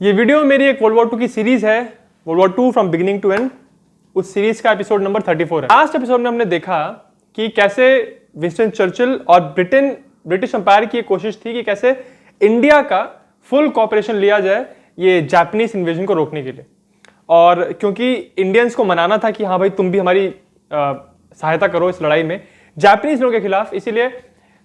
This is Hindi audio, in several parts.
ये वीडियो मेरी एक वर्ल्ड वॉर 2 की सीरीज है, world war 2 from beginning to end. उस सीरीज का एपिसोड नंबर 34 है। लास्ट एपिसोड में हमने देखा कि कैसे विंस्टन चर्चिल और ब्रिटिश एम्पायर की एक कोशिश थी कि कैसे इंडिया का फुल कॉपरेशन लिया जाए ये जापानीज इन्वेजन को रोकने के लिए। और क्योंकि इंडियंस को मनाना था कि हाँ भाई तुम भी हमारी सहायता करो इस लड़ाई में जापानीज लोगों के खिलाफ, इसीलिए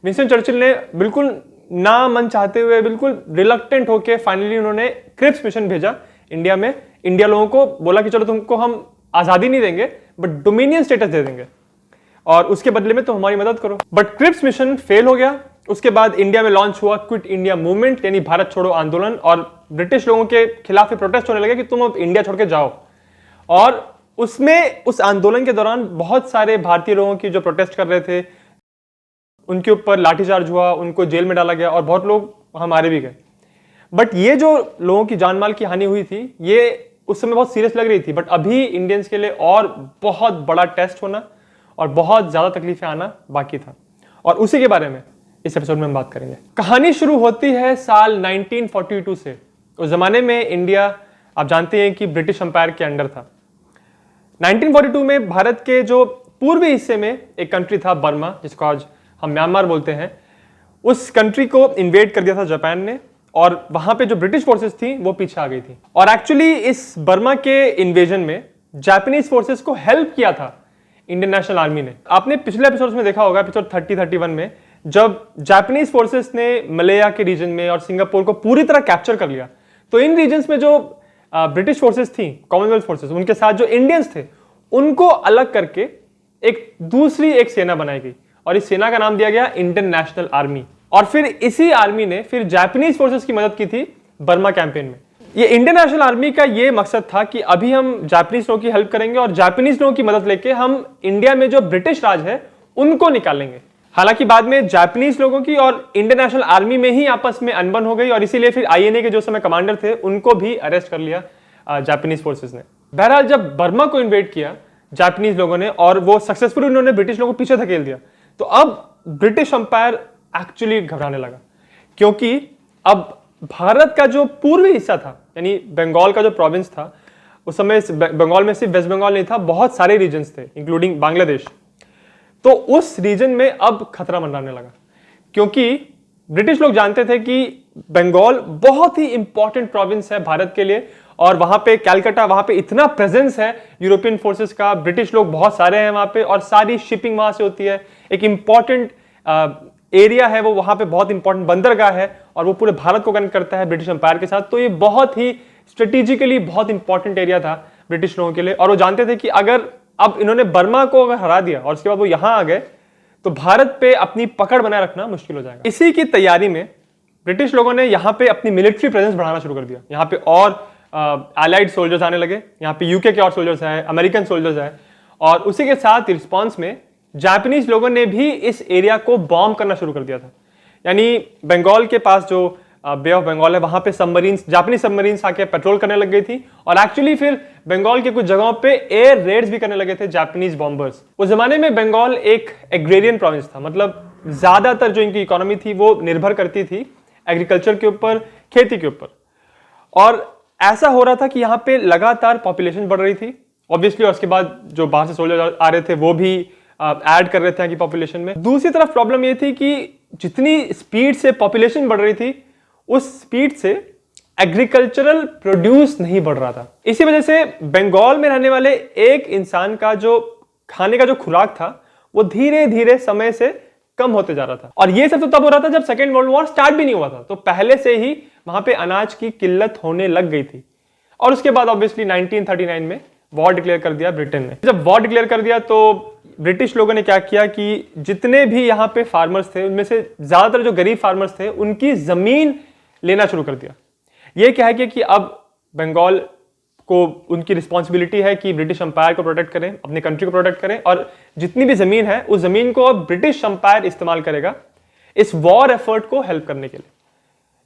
विंस्टन चर्चिल ने बिल्कुल ना मन चाहते हुए, बिल्कुल रिलक्टेंट होके फाइनली उन्होंने क्रिप्स मिशन भेजा इंडिया में। इंडिया लोगों को बोला कि चलो तुमको हम आजादी नहीं देंगे बट डोमिनियन स्टेटस दे देंगे और उसके बदले में तुम हमारी मदद करो। बट क्रिप्स मिशन फेल हो गया। उसके बाद इंडिया में लॉन्च हुआ क्विट इंडिया मूवमेंट, यानी भारत छोड़ो आंदोलन, और ब्रिटिश लोगों के खिलाफ प्रोटेस्ट होने लगे कि तुम अब इंडिया छोड़ के जाओ। और उसमें उस आंदोलन के दौरान बहुत सारे भारतीय लोगों की जो प्रोटेस्ट कर रहे थे उनके ऊपर लाठीचार्ज हुआ, उनको जेल में डाला गया और बहुत लोग वहां मारे भी गए। बट ये जो लोगों की जान माल की हानि हुई थी ये उस समय बहुत सीरियस लग रही थी, बट अभी इंडियंस के लिए और बहुत बड़ा टेस्ट होना और बहुत ज्यादा तकलीफें आना बाकी था, और उसी के बारे में इस एपिसोड में हम बात करेंगे। कहानी शुरू होती है साल 1942 से। उस जमाने में इंडिया, आप जानते हैं कि ब्रिटिश एम्पायर के अंडर था। 1942 में भारत के जो पूर्वी हिस्से में एक कंट्री था बर्मा, जिसको आज हम म्यांमार बोलते हैं, उस कंट्री को इन्वेड कर दिया था जापान ने, और वहां पे जो ब्रिटिश फोर्सेस थी वो पीछे आ गई थी। और एक्चुअली इस बर्मा के इन्वेजन में जापानीज फोर्सेस को हेल्प किया था इंडियन नेशनल आर्मी ने। आपने पिछले एपिसोड्स में देखा होगा, एपिसोड 30-31 में, जब जापानीज फोर्सेस ने मलया के रीजन में और सिंगापुर को पूरी तरह कैप्चर कर लिया, तो इन रीजन्स में जो ब्रिटिश फोर्सेस थी, कॉमनवेल्थ फोर्सेस, उनके साथ जो इंडियंस थे उनको अलग करके एक दूसरी सेना बनाई गई और इस सेना का नाम दिया गया इंडियन नेशनल आर्मी। और फिर इसी आर्मी ने फिर जापानीज फोर्सेस की मदद की थी बर्मा कैंपेन में। ये इंडियन नेशनल आर्मी का ये मकसद था कि अभी हम जापानीज लोगों की हेल्प करेंगे और जापानीज लोगों की मदद लेके हम इंडिया में जो ब्रिटिश राज है उनको निकालेंगे। हालांकि बाद में जापानीज लोगों की और इंडियन नेशनल आर्मी में ही आपस में अनबन हो गई और इसीलिए फिर आईएनए के जो समय कमांडर थे उनको भी अरेस्ट कर लिया जापानीज फोर्सेस ने। बहरहाल जब बर्मा को इन्वेड किया जापानीज लोगों ने और वो सक्सेसफुली उन्होंने ब्रिटिश लोगों को पीछे धकेल दिया, तो अब ब्रिटिश एम्पायर एक्चुअली घबराने लगा, क्योंकि अब भारत का जो पूर्वी हिस्सा था, यानी बंगाल का जो प्रोविंस था, उस समय बंगाल में सिर्फ वेस्ट बंगाल नहीं था, बहुत सारे रीजन्स थे इंक्लूडिंग बांग्लादेश। तो उस रीजन में अब खतरा मंडराने लगा, क्योंकि ब्रिटिश लोग जानते थे कि बंगाल बहुत ही इंपॉर्टेंट प्रोविंस है भारत के लिए, और वहां पे कैलकाटा, वहां पे इतना प्रेजेंस है यूरोपियन फोर्सेस का, ब्रिटिश लोग बहुत सारे हैं वहां पे और सारी शिपिंग वहां से होती है। एक इंपॉर्टेंट एरिया है वो, वहां पे बहुत इंपॉर्टेंट बंदरगाह है और वो पूरे भारत को कनेक्ट करता है ब्रिटिश एम्पायर के साथ। तो ये बहुत ही स्ट्रेटेजिकली बहुत इंपॉर्टेंट एरिया था ब्रिटिश लोगों के लिए, और वो जानते थे कि अगर अब इन्होंने बर्मा को अगर हरा दिया और उसके बाद वो यहां आ गए तो भारत पे अपनी पकड़ बनाए रखना मुश्किल हो जाएगा। इसी की तैयारी में ब्रिटिश लोगों ने यहाँ पे अपनी मिलिट्री प्रेजेंस बढ़ाना शुरू कर दिया। यहाँ पे और एलाइड सोल्जर्स आने लगे, यहाँ पे यूके के और सोल्जर्स आए, अमेरिकन सोल्जर्स आए, और उसी के साथ रिस्पॉन्स में जापानीज लोगों ने भी इस एरिया को बॉम्ब करना शुरू कर दिया था। यानी बंगाल के पास जो बे ऑफ बंगाल है वहां पे सबमरीन्स, जापानीज सबमरीन्स आके पेट्रोल करने लग गई थी, और एक्चुअली फिर बंगाल के कुछ जगहों पे एयर रेड्स भी करने लगे थे जापानीज बॉम्बर्स। उस जमाने में बंगाल एक एग्रेरियन प्रोविंस था, मतलब ज्यादातर जो इनकी इकोनॉमी थी वो निर्भर करती थी एग्रीकल्चर के ऊपर, खेती के ऊपर। और ऐसा हो रहा था कि यहाँ पे लगातार पॉपुलेशन बढ़ रही थी ऑब्वियसली, और उसके बाद जो बाहर से सोल्जर आ रहे थे वो भी ऐड कर रहे थे कि पॉपुलेशन में। दूसरी तरफ प्रॉब्लम ये थी कि जितनी स्पीड से पॉपुलेशन बढ़ रही थी उस स्पीड से एग्रीकल्चरल प्रोड्यूस नहीं बढ़ रहा था। इसी वजह से बंगाल में रहने वाले एक इंसान का जो खाने का जो खुराक था वो धीरे धीरे समय से कम होते जा रहा था। और ये सब तो तब हो रहा था जब सेकेंड वर्ल्ड वॉर स्टार्ट भी नहीं हुआ था, तो पहले से ही वहां पे अनाज की किल्लत होने लग गई थी। और उसके बाद ऑब्वियसली 1939 में वॉर डिक्लेयर कर दिया ब्रिटेन ने। जब वॉर डिक्लेयर कर दिया तो ब्रिटिश लोगों ने क्या किया कि जितने भी यहाँ पे फार्मर्स थे उनमें से ज्यादातर जो गरीब फार्मर्स थे उनकी जमीन लेना शुरू कर दिया। यह क्या है कि अब बंगाल को उनकी रिस्पॉन्सिबिलिटी है कि ब्रिटिश एम्पायर को प्रोटेक्ट करें, अपने कंट्री को प्रोटेक्ट करें, और जितनी भी जमीन है उस जमीन को अब ब्रिटिश एम्पायर इस्तेमाल करेगा इस वॉर एफर्ट को हेल्प करने के लिए।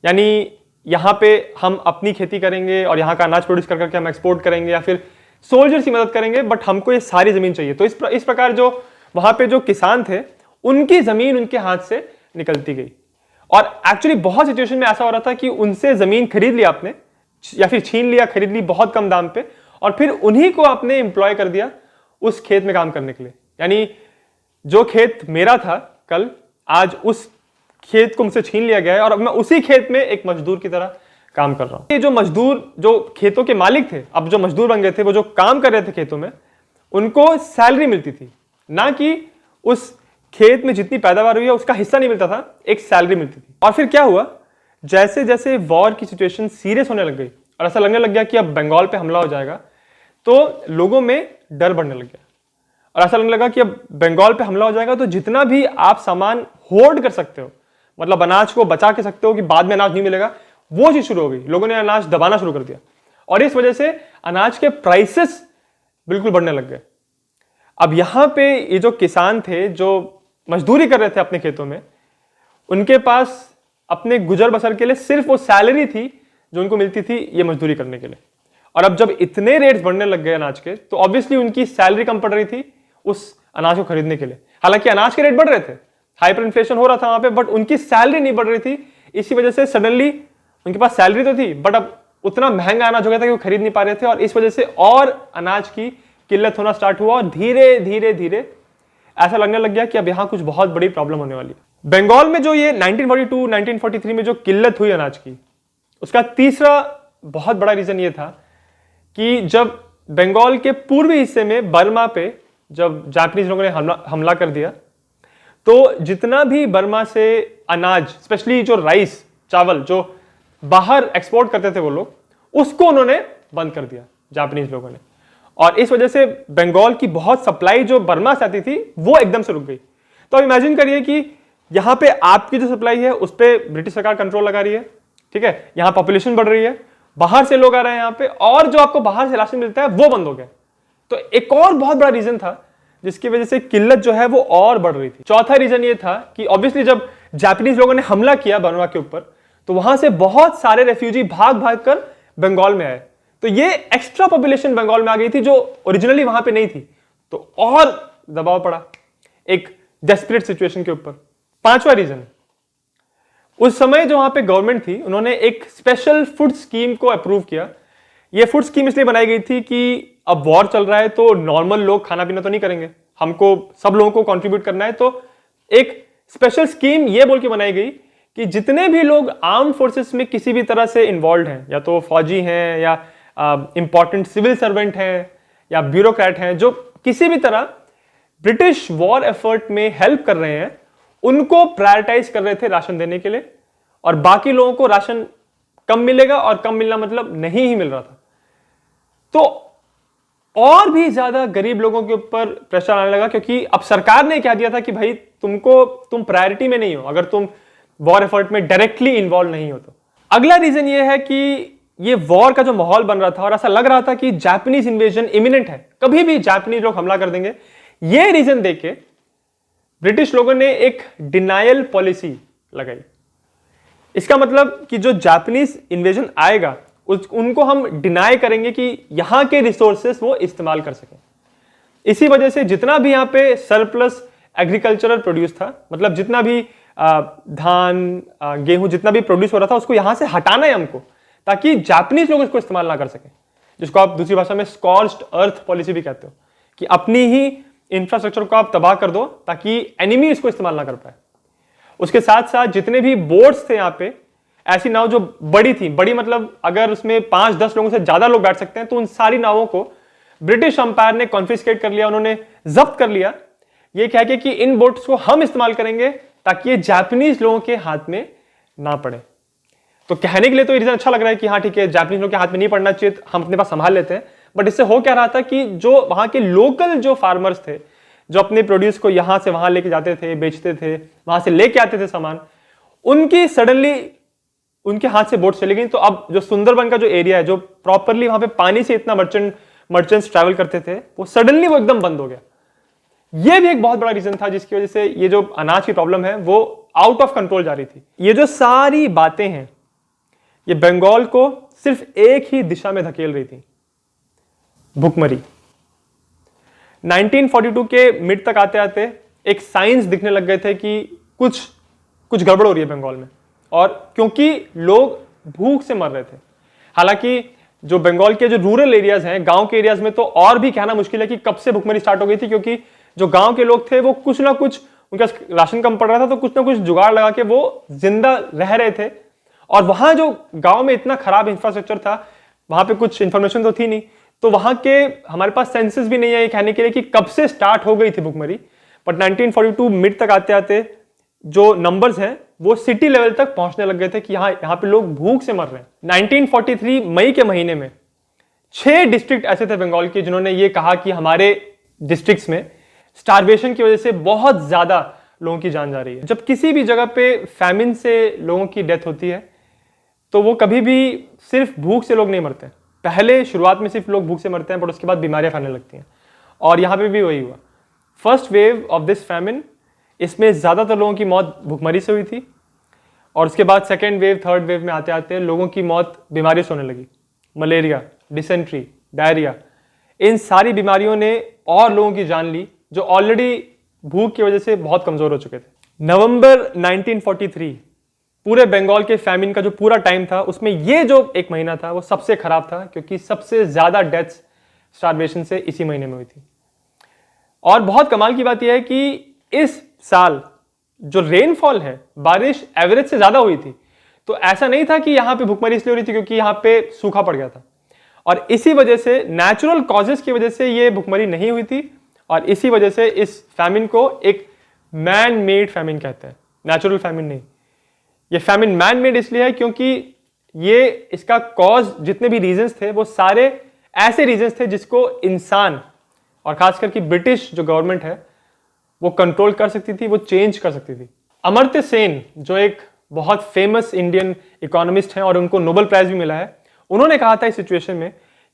यानी यहां पे हम अपनी खेती करेंगे और यहां का अनाज प्रोड्यूस कर करके हम एक्सपोर्ट करेंगे या फिर सोल्जर्स की मदद करेंगे, बट हमको ये सारी जमीन चाहिए। तो इस प्रकार जो वहां पे जो किसान थे उनकी जमीन उनके हाथ से निकलती गई। और एक्चुअली बहुत सिचुएशन में ऐसा हो रहा था कि उनसे जमीन खरीद लिया आपने, या फिर छीन लिया, खरीद ली बहुत कम दाम पे, और फिर उन्हीं को आपने एम्प्लॉय कर दिया उस खेत में काम करने के लिए। यानी जो खेत मेरा था कल, आज उस खेत को मुझसे छीन लिया गया है और अब मैं उसी खेत में एक मजदूर की तरह काम कर रहा हूं। ये जो मजदूर, जो खेतों के मालिक थे, अब जो मजदूर बन गए थे, वो जो काम कर रहे थे खेतों में, उनको सैलरी मिलती थी, ना कि उस खेत में जितनी पैदावार हुई है उसका हिस्सा नहीं मिलता था, एक सैलरी मिलती थी। और फिर क्या हुआ, जैसे जैसे वॉर की सिचुएशन सीरियस होने लग गई और ऐसा लगने लग गया कि अब बंगाल पे हमला हो जाएगा, तो लोगों में डर बढ़ने लग गया और ऐसा लगने लगा कि अब बंगाल पे हमला हो जाएगा तो जितना भी आप सामान होर्ड कर सकते हो, मतलब अनाज को बचा के सकते हो कि बाद में अनाज नहीं मिलेगा, वो चीज शुरू हो गई। लोगों ने अनाज दबाना शुरू कर दिया और इस वजह से अनाज के प्राइसेस बिल्कुल बढ़ने लग गए। अब यहां पे ये जो किसान थे, जो मजदूरी कर रहे थे अपने खेतों में, उनके पास अपने गुजर बसर के लिए सिर्फ वो सैलरी थी जो उनको मिलती थी ये मजदूरी करने के लिए। और अब जब इतने रेट्स बढ़ने लग गए अनाज के, तो ऑब्वियसली उनकी सैलरी कम पड़ रही थी उस अनाज को खरीदने के लिए। हालांकि अनाज के रेट बढ़ रहे थे, हाइपर इन्फ्लेशन हो रहा था वहां पे, बट उनकी सैलरी नहीं बढ़ रही थी। इसी वजह से सडनली उनके पास सैलरी तो थी, बट अब उतना महंगा अनाज हो गया था कि वो खरीद नहीं पा रहे थे और इस वजह से और अनाज की किल्लत होना स्टार्ट हुआ और धीरे धीरे धीरे ऐसा लगने लग गया कि अब यहां कुछ बहुत बड़ी प्रॉब्लम होने वाली है। बंगाल में जो ये 1942 1943 में जो किल्लत हुई अनाज की, उसका तीसरा बहुत बड़ा रीजन ये था कि जब बंगाल के पूर्वी हिस्से में बर्मा पे जब जापानीज लोगों ने हमला कर दिया, तो जितना भी बर्मा से अनाज, स्पेशली जो राइस, चावल जो बाहर एक्सपोर्ट करते थे वो लोग, उसको उन्होंने बंद कर दिया जापानीज लोगों ने। और इस वजह से बंगाल की बहुत सप्लाई जो बर्मा से आती थी वो एकदम से रुक गई। तो अब इमेजिन करिए कि यहां पे आपकी जो सप्लाई है उस पर ब्रिटिश सरकार कंट्रोल लगा रही है, ठीक है, यहां पॉपुलेशन बढ़ रही है, बाहर से लोग आ रहे हैं यहां पे, और जो आपको बाहर से राशन मिलता है वो बंद हो गया। तो एक और बहुत बड़ा रीजन था जिसकी वजह से किल्लत जो है वो और बढ़ रही थी। चौथा रीजन ये था कि ऑब्वियसली जब जापानीज लोगों ने हमला किया बर्मा के ऊपर, तो वहां से बहुत सारे रेफ्यूजी भाग भाग कर बंगाल में आए। तो ये एक्स्ट्रा पॉपुलेशन बंगाल में आ गई थी जो ओरिजिनली वहां पे नहीं थी, तो और दबाव पड़ा एक डेस्परेट सिचुएशन के ऊपर। पांचवा रीजन, उस समय जो वहां पे गवर्नमेंट थी, उन्होंने एक स्पेशल फूड स्कीम को अप्रूव किया। ये फूड स्कीम इसलिए बनाई गई थी कि अब वॉर चल रहा है तो नॉर्मल लोग खाना पीना तो नहीं करेंगे, हमको सब लोगों को कंट्रीब्यूट करना है। तो एक स्पेशल स्कीम ये बोल के बनाई गई कि जितने भी लोग आर्म फोर्सेस में किसी भी तरह से इन्वॉल्व हैं, या तो फौजी हैं या इंपॉर्टेंट सिविल सर्वेंट हैं या ब्यूरोक्रेट हैं, जो किसी भी तरह ब्रिटिश वॉर एफर्ट में हेल्प कर रहे हैं, उनको प्रायोरिटाइज कर रहे थे राशन देने के लिए, और बाकी लोगों को राशन कम मिलेगा, और कम मिलना मतलब नहीं ही मिल रहा था। तो और भी ज्यादा गरीब लोगों के ऊपर प्रेशर आने लगा, क्योंकि अब सरकार ने कह दिया था कि भाई तुम प्रायोरिटी में नहीं हो अगर तुम वॉर एफर्ट में डायरेक्टली इन्वॉल्व नहीं हो। तो अगला रीजन ये है कि ये वॉर का जो माहौल बन रहा था और ऐसा लग रहा था कि जापानीज इन्वेजन इमिनेंट है, कभी भी जापानीज लोग हमला कर देंगे, ये रीजन देके ब्रिटिश लोगों ने एक डिनायल पॉलिसी लगाई। इसका मतलब कि जो जापानीज इन्वेजन आएगा उनको हम डिनाई करेंगे कि यहां के रिसोर्सेस वो इस्तेमाल कर सकें। इसी वजह से जितना भी यहां पे सरप्लस एग्रीकल्चरल प्रोड्यूस था, मतलब जितना भी धान, गेहूं, जितना भी प्रोड्यूस हो रहा था, उसको यहां से हटाना है हमको, ताकि जापानीज लोग इसको इस्तेमाल ना कर सकें, जिसको आप दूसरी भाषा में स्कॉर्च्ड अर्थ पॉलिसी भी कहते हो, कि अपनी ही इंफ्रास्ट्रक्चर को आप तबाह कर दो ताकि एनिमी इसको इस्तेमाल ना कर पाए। उसके साथ साथ जितने भी बोट्स थे यहाँ पे, ऐसी नाव जो बड़ी थी, बड़ी मतलब अगर उसमें 5-10 लोगों से ज्यादा लोग बैठ सकते हैं, तो उन सारी नावों को ब्रिटिश अंपायर ने कॉन्फिस्केट कर लिया, उन्होंने जब्त कर लिया, ये कह के कि इन बोट्स को हम इस्तेमाल करेंगे ताकि ये जापानीज लोगों के हाथ में ना पड़े। तो कहने के लिए तो ये रीजन अच्छा लग रहा है कि हाँ ठीक है, जापानीज लोगों के हाथ में नहीं पड़ना चाहिए, हम अपने पास संभाल लेते हैं, बट इससे हो क्या रहा था कि जो वहां के लोकल जो फार्मर्स थे, जो अपने प्रोड्यूस को यहां से वहां लेके जाते थे, बेचते थे, वहां से लेके आते थे सामान, उनकी सडनली उनके हाथ से बोट चली गई। तो अब जो सुंदरबन का जो एरिया है, जो प्रॉपरली वहां पे पानी से इतना मर्चेंट्स ट्रैवल करते थे, वो सडनली वो एकदम बंद हो गया। ये भी एक बहुत बड़ा रीजन था जिसकी वजह से ये जो अनाज की प्रॉब्लम है वो आउट ऑफ कंट्रोल जा रही थी। ये जो सारी बातें हैं, ये बंगाल को सिर्फ एक ही दिशा में धकेल रही थी, भुखमरी। 1942 के मिड तक आते आते एक साइंस दिखने लग गए थे कि कुछ गड़बड़ हो रही है बंगाल में, और क्योंकि लोग भूख से मर रहे थे। हालांकि जो बंगाल के जो रूरल एरियाज हैं, गांव के एरियाज में तो और भी कहना मुश्किल है कि कब से भुखमरी स्टार्ट हो गई थी, क्योंकि जो गांव के लोग थे वो कुछ ना कुछ, उनका राशन कम पड़ रहा था तो कुछ ना कुछ जुगाड़ लगा के वो जिंदा रह रहे थे। और वहां जो गांव में इतना खराब इंफ्रास्ट्रक्चर था, वहां पे कुछ इंफॉर्मेशन तो थी नहीं, तो वहां के हमारे पास सेंसस भी नहीं है ये कहने के लिए कि कब से स्टार्ट हो गई थी भुखमरी। बट 1942 मिड तक आते आते जो नंबर्स हैं वो सिटी लेवल तक पहुंचने लग गए थे कि यहाँ पे लोग भूख से मर रहे हैं। 1943 मई के महीने में 6 डिस्ट्रिक्ट ऐसे थे बंगाल के जिन्होंने ये कहा कि हमारे डिस्ट्रिक्ट्स में स्टारवेशन की वजह से बहुत ज्यादा लोगों की जान जा रही है। जब किसी भी जगह पे फैमिन से लोगों की डेथ होती है तो वो कभी भी सिर्फ भूख से लोग नहीं मरते। पहले शुरुआत में सिर्फ लोग भूख से मरते हैं, बट उसके बाद बीमारियां फैलने लगती हैं, और यहाँ पे भी वही हुआ। First wave of this famine, इसमें ज़्यादातर लोगों की मौत भुखमरी से हुई थी, और उसके बाद सेकेंड वेव थर्ड वेव में आते आते लोगों की मौत बीमारियों से होने लगी। मलेरिया, डिसेंट्री, डायरिया, इन सारी बीमारियों ने और लोगों की जान ली जो ऑलरेडी भूख की वजह से बहुत कमज़ोर हो चुके थे। नवंबर 1943 पूरे बंगाल के फैमिन का जो पूरा टाइम था, उसमें ये जो एक महीना था वो सबसे खराब था, क्योंकि सबसे ज़्यादा डेथ्स स्टारवेशन से इसी महीने में हुई थी। और बहुत कमाल की बात यह है कि इस साल जो रेनफॉल है, बारिश एवरेज से ज्यादा हुई थी। तो ऐसा नहीं था कि यहां पे भुखमरी इसलिए हो रही थी क्योंकि यहां पे सूखा पड़ गया था, और इसी वजह से नेचुरल कॉजेस की वजह से ये भुखमरी नहीं हुई थी, और इसी वजह से इस फैमिन को एक मैन मेड फैमिन कहते हैं, नेचुरल फैमिन नहीं। ये फैमिन मैन मेड इसलिए है क्योंकि ये इसका कॉज, जितने भी रीजंस थे वो सारे ऐसे रीजंस थे जिसको इंसान और खास करके ब्रिटिश जो गवर्नमेंट है वो कंट्रोल कर सकती थी, वो चेंज कर सकती थी। अमर्त्य सेन जो एक बहुत फेमस इंडियन इकोनॉमिस्ट हैं और उनको नोबेल प्राइज भी मिला है, उन्होंने कहा था इस सिचुएशन में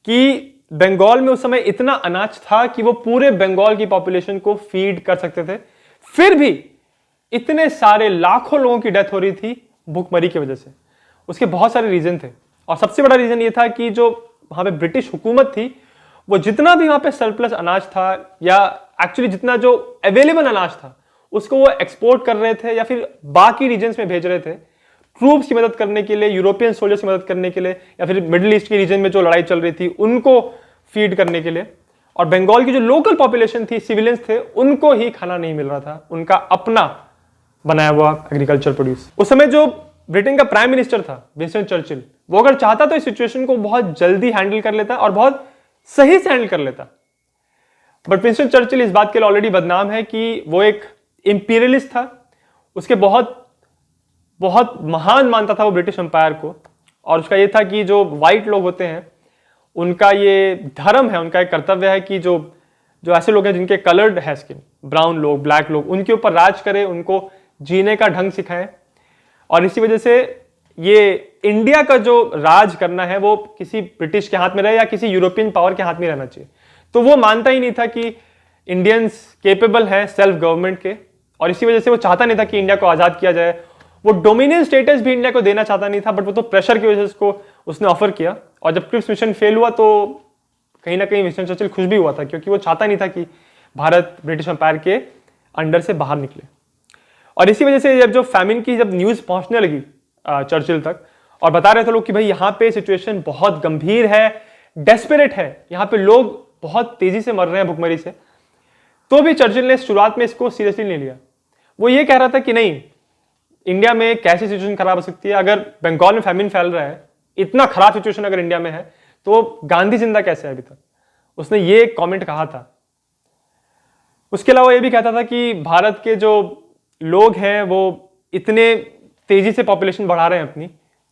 कि बंगाल में उस समय इतना अनाज था कि वो पूरे बंगाल की पॉपुलेशन को फीड कर सकते थे, फिर भी इतने सारे लाखों लोगों की डेथ हो रही थी भूखमरी की वजह से। उसके बहुत सारे रीजन थे, और सबसे बड़ा रीजन ये था कि जो वहां पे ब्रिटिश हुकूमत थी वो जितना भी वहां पे सरप्लस अनाज था, या एक्चुअली जितना जो अवेलेबल अनाज था, उसको वो एक्सपोर्ट कर रहे थे या फिर बाकी रीजन्स में भेज रहे थे, ट्रूप्स की मदद करने के लिए, यूरोपियन सोल्जर्स की मदद करने के लिए, या फिर मिडिल ईस्ट के रीजन में जो लड़ाई चल रही थी उनको फीड करने के लिए। और बंगाल की जो लोकल पॉपुलेशन थी, सिविलियंस थे, उनको ही खाना नहीं मिल रहा था, उनका अपना बनाया हुआ एग्रीकल्चर प्रोड्यूस। उस समय जो ब्रिटेन का प्राइम मिनिस्टर था विंस्टन चर्चिल, वो अगर चाहता तो इस सिचुएशन को बहुत जल्दी हैंडल कर लेता और बहुत सही से हैंडल कर लेता। बट विंस्टन चर्चिल इस बात के लिए ऑलरेडी बदनाम है कि वो एक इंपीरियलिस्ट था, उसके बहुत बहुत महान मानता था वो ब्रिटिश एम्पायर को, और उसका ये था कि जो वाइट लोग होते हैं उनका ये धर्म है, उनका एक कर्तव्य है कि जो जो ऐसे लोग हैं जिनके कलर्ड है स्किन, ब्राउन लोग, ब्लैक लोग, उनके ऊपर राज करे, उनको जीने का ढंग सिखाएं। और इसी वजह से ये इंडिया का जो राज करना है वो किसी ब्रिटिश के हाथ में रहे या किसी यूरोपियन पावर के हाथ में रहना चाहिए। तो वो मानता ही नहीं था कि इंडियंस केपेबल हैं सेल्फ गवर्नमेंट के, और इसी वजह से वो चाहता नहीं था कि इंडिया को आज़ाद किया जाए। वो डोमिनियन स्टेटस भी इंडिया को देना चाहता नहीं था, बट वो तो प्रेशर की वजह से उसने ऑफर किया। और जब क्रिप्स मिशन फेल हुआ तो कहीं ना कहीं विंस्टन चर्चिल खुश भी हुआ था, क्योंकि वो चाहता नहीं था कि भारत ब्रिटिश एम्पायर के अंडर से बाहर निकले। और इसी वजह से जब फैमिन की जब न्यूज़ पहुंचने लगी चर्चिल तक, और बता रहे थे लोग कि भाई यहाँ पे सिचुएशन बहुत गंभीर है, डेस्परेट है, यहाँ पे लोग बहुत तेजी से मर रहे हैं भुखमरी से, तो भी चर्चिल ने शुरुआत में इसको सीरियसली नहीं लिया। वो ये कह रहा था कि नहीं, इंडिया में कैसी सिचुएशन खराब हो सकती है, अगर बंगाल में फैमिन फैल रहा है, इतना खराब सिचुएशन अगर इंडिया में है तो गांधी जिंदा कैसे है अभी तक, उसने ये कमेंट कहा था। उसके अलावा ये भी कहता था कि भारत के जो लोग हैं वो इतने तेजी से पॉपुलेशन बढ़ा रहे हैं अपनी,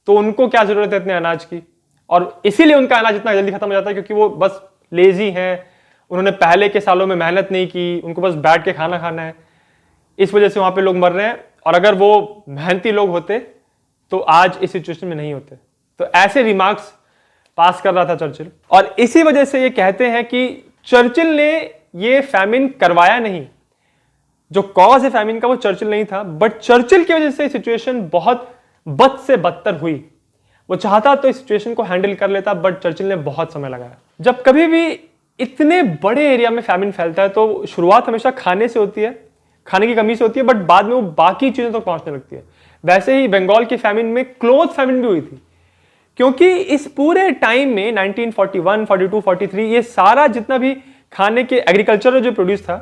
तो उनको क्या जरूरत है इतने अनाज की, और इसीलिए उनका अनाज इतना जल्दी खत्म हो जाता है क्योंकि वो बस लेजी हैं, उन्होंने पहले के सालों में मेहनत नहीं की, उनको बस बैठ के खाना खाना है, इस वजह से वहां पे लोग मर रहे हैं। और अगर वो मेहनती लोग होते तो आज इस सिचुएशन में नहीं होते। तो ऐसे रिमार्क्स पास कर रहा था चर्चिल, और इसी वजह से ये कहते हैं कि चर्चिल ने ये फैमिन करवाया नहीं, जो कॉज है फैमिन का वो चर्चिल नहीं था, बट चर्चिल की वजह से सिचुएशन बहुत बद से बदतर हुई। वो चाहता तो इस सिचुएशन को हैंडल कर लेता, बट चर्चिल ने बहुत समय लगाया। जब कभी भी इतने बड़े एरिया में फैमिन फैलता है तो शुरुआत हमेशा खाने से होती है, खाने की कमी से होती है, बट बाद में वो बाकी चीजों तक पहुंचने लगती है। वैसे ही बंगाल के फैमिन में क्लोथ फैमिन भी हुई थी, क्योंकि इस पूरे टाइम में 1941, 42, 43 ये सारा जितना भी खाने के एग्रीकल्चर जो प्रोड्यूस था,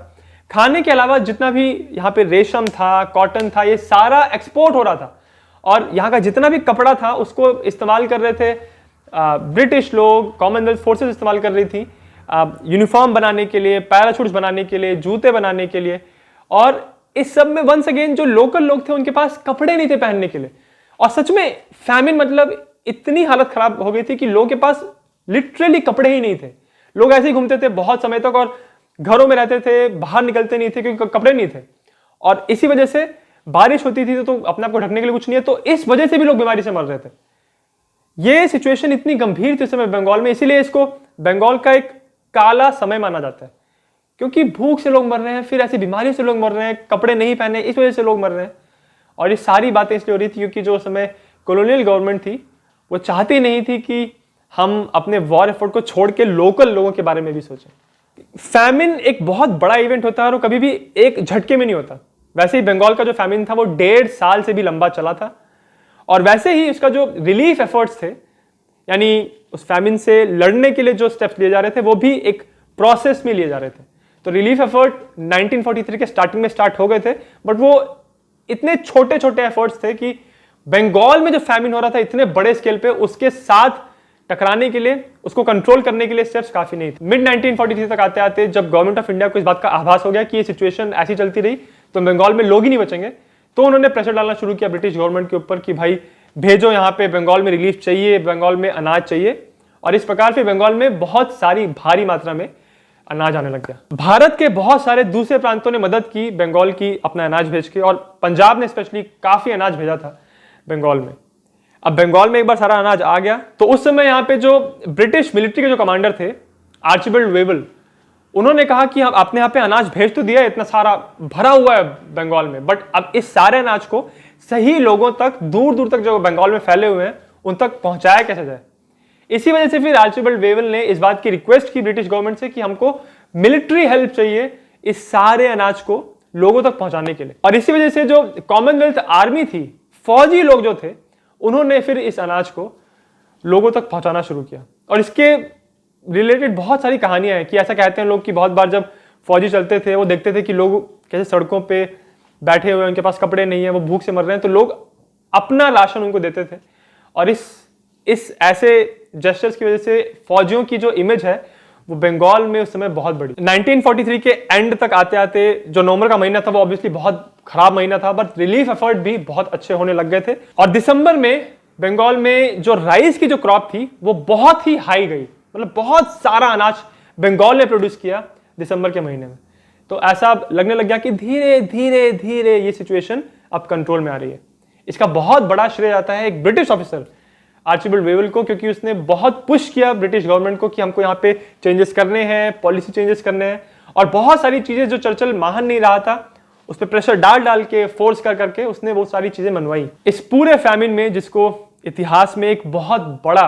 खाने के अलावा जितना भी यहाँ पे रेशम था, कॉटन था, ये सारा एक्सपोर्ट हो रहा था। और यहाँ का जितना भी कपड़ा था उसको इस्तेमाल कर रहे थे ब्रिटिश लोग, कॉमनवेल्थ फोर्सेस इस्तेमाल कर रही थी यूनिफॉर्म बनाने के लिए, पैराशूट्स बनाने के लिए, जूते बनाने के लिए। और इस सब में वंस अगेन जो लोकल लोग थे उनके पास कपड़े नहीं थे पहनने के लिए। और सच में फैमिन मतलब इतनी हालत खराब हो गई थी कि लोगों के पास लिटरली कपड़े ही नहीं थे। लोग ऐसे ही घूमते थे बहुत समय तक और घरों में रहते थे, बाहर निकलते नहीं थे क्योंकि कपड़े नहीं थे। और इसी वजह से बारिश होती थी तो अपने आप को ढकने के लिए कुछ नहीं है, तो इस वजह से भी लोग बीमारी से मर रहे थे। ये सिचुएशन इतनी गंभीर थी उस समय बंगाल में, इसीलिए इसको बंगाल का एक काला समय माना जाता है। क्योंकि भूख से लोग मर रहे हैं, फिर ऐसी बीमारियों से लोग मर रहे हैं, कपड़े नहीं पहने, इस वजह से लोग मर रहे हैं। और ये सारी बातें इसलिए हो रही थी क्योंकि जो उस समय कॉलोनियल गवर्नमेंट थी वो चाहती नहीं थी कि हम अपने वॉर एफर्ट को छोड़ के लोकल लोगों के बारे में भी सोचें। फैमिन एक बहुत बड़ा इवेंट होता है और कभी भी एक झटके में नहीं होता। वैसे ही बंगाल का जो फैमिन था वो 1.5 साल से भी लंबा चला था। और वैसे ही उसका जो रिलीफ एफर्ट्स थे, यानी उस फैमिन से लड़ने के लिए जो स्टेप्स लिए जा रहे थे वो भी एक प्रोसेस में लिए जा रहे थे। तो रिलीफ एफर्ट 1943 के स्टार्टिंग में स्टार्ट हो गए थे, बट वो इतने छोटे छोटे एफर्ट्स थे कि बंगाल में जो फैमिन हो रहा था इतने बड़े स्केल पे, उसके साथ टकराने के लिए, उसको कंट्रोल करने के लिए स्टेप्स काफी नहीं थे। मिड 1943 तक आते आते जब गवर्नमेंट ऑफ इंडिया को इस बात का आभास हो गया कि ये सिचुएशन ऐसी चलती रही तो बंगाल में लोग ही नहीं बचेंगे, तो उन्होंने प्रेशर डालना शुरू किया ब्रिटिश गवर्नमेंट के ऊपर कि भाई भेजो, यहाँ पे बंगाल में रिलीफ चाहिए, बंगाल में अनाज चाहिए। और इस प्रकार से बंगाल में बहुत सारी भारी मात्रा में अनाज आने लग गया। भारत के बहुत सारे दूसरे प्रांतों ने मदद की बंगाल की अपना अनाज भेज के, और पंजाब ने स्पेशली काफी अनाज भेजा था बंगाल में। अब बंगाल में एक बार सारा अनाज आ गया तो उस समय यहाँ पे जो ब्रिटिश मिलिट्री के जो कमांडर थे आर्चिबल्ड वेबल, उन्होंने कहा कि हम आपने यहाँ पे अनाज भेज तो दिया, इतना सारा भरा हुआ है बंगाल में, बट अब इस सारे अनाज को सही लोगों तक, दूर दूर तक जो बंगाल में फैले हुए हैं उन तक पहुंचाया कैसे जाए। इसी वजह से फिर आर्चिबल्ड वेबल ने इस बात की रिक्वेस्ट की ब्रिटिश गवर्नमेंट से कि हमको मिलिट्री हेल्प चाहिए इस सारे अनाज को लोगों तक पहुंचाने के लिए। और इसी वजह से जो कॉमनवेल्थ आर्मी थी, फौजी लोग जो थे, उन्होंने फिर इस अनाज को लोगों तक पहुंचाना शुरू किया। और इसके रिलेटेड बहुत सारी कहानियां हैं कि ऐसा कहते हैं लोग कि बहुत बार जब फौजी चलते थे वो देखते थे कि लोग कैसे सड़कों पे बैठे हुए हैं, उनके पास कपड़े नहीं है, वो भूख से मर रहे हैं, तो लोग अपना राशन उनको देते थे। और इस ऐसे जेस्चर्स की वजह से फौजियों की जो इमेज है वो बंगाल में उस समय बहुत बड़ी। 1943 के एंड तक आते आते जो नवंबर का महीना था वो ऑब्वियसली बहुत खराब महीना था, बट रिलीफ एफर्ट भी बहुत अच्छे होने लग गए थे। और दिसंबर में बंगाल में जो राइस की जो क्रॉप थी वो बहुत ही हाई गई, मतलब बहुत सारा अनाज बंगाल ने प्रोड्यूस किया दिसंबर के महीने में। तो ऐसा लगने लग गया कि धीरे धीरे धीरे ये सिचुएशन अब कंट्रोल में आ रही है। इसका बहुत बड़ा श्रेय आता है एक ब्रिटिश ऑफिसर आर्चिबल्ड वेबल को, क्योंकि उसने बहुत पुश किया ब्रिटिश गवर्नमेंट को कि हमको यहाँ पे चेंजेस करने हैं, पॉलिसी चेंजेस करने हैं। और बहुत सारी चीजें जो चर्चिल मान नहीं रहा था उस पर प्रेशर डाल के, फोर्स कर करके उसने वो सारी चीजें मनवाई। इस पूरे फैमिन में, जिसको इतिहास में एक बहुत बड़ा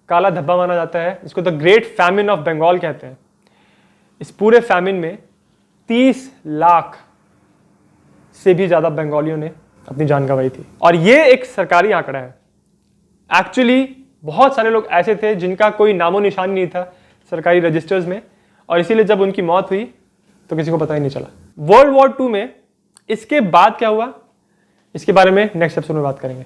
काला धब्बा माना जाता है, जिसको the great famine of Bengal कहते हैं, इस पूरे फैमिन में 30 लाख से भी ज्यादा बंगालियों ने अपनी जान गंवाई थी। और ये एक सरकारी आंकड़ा है। एक्चुअली बहुत सारे लोग ऐसे थे जिनका कोई नामो निशान नहीं था सरकारी रजिस्टर्स में, और इसीलिए जब उनकी मौत हुई तो किसी को पता ही नहीं चला। वर्ल्ड वॉर 2 में इसके बाद क्या हुआ, इसके बारे में नेक्स्ट एपिसोड में बात करेंगे।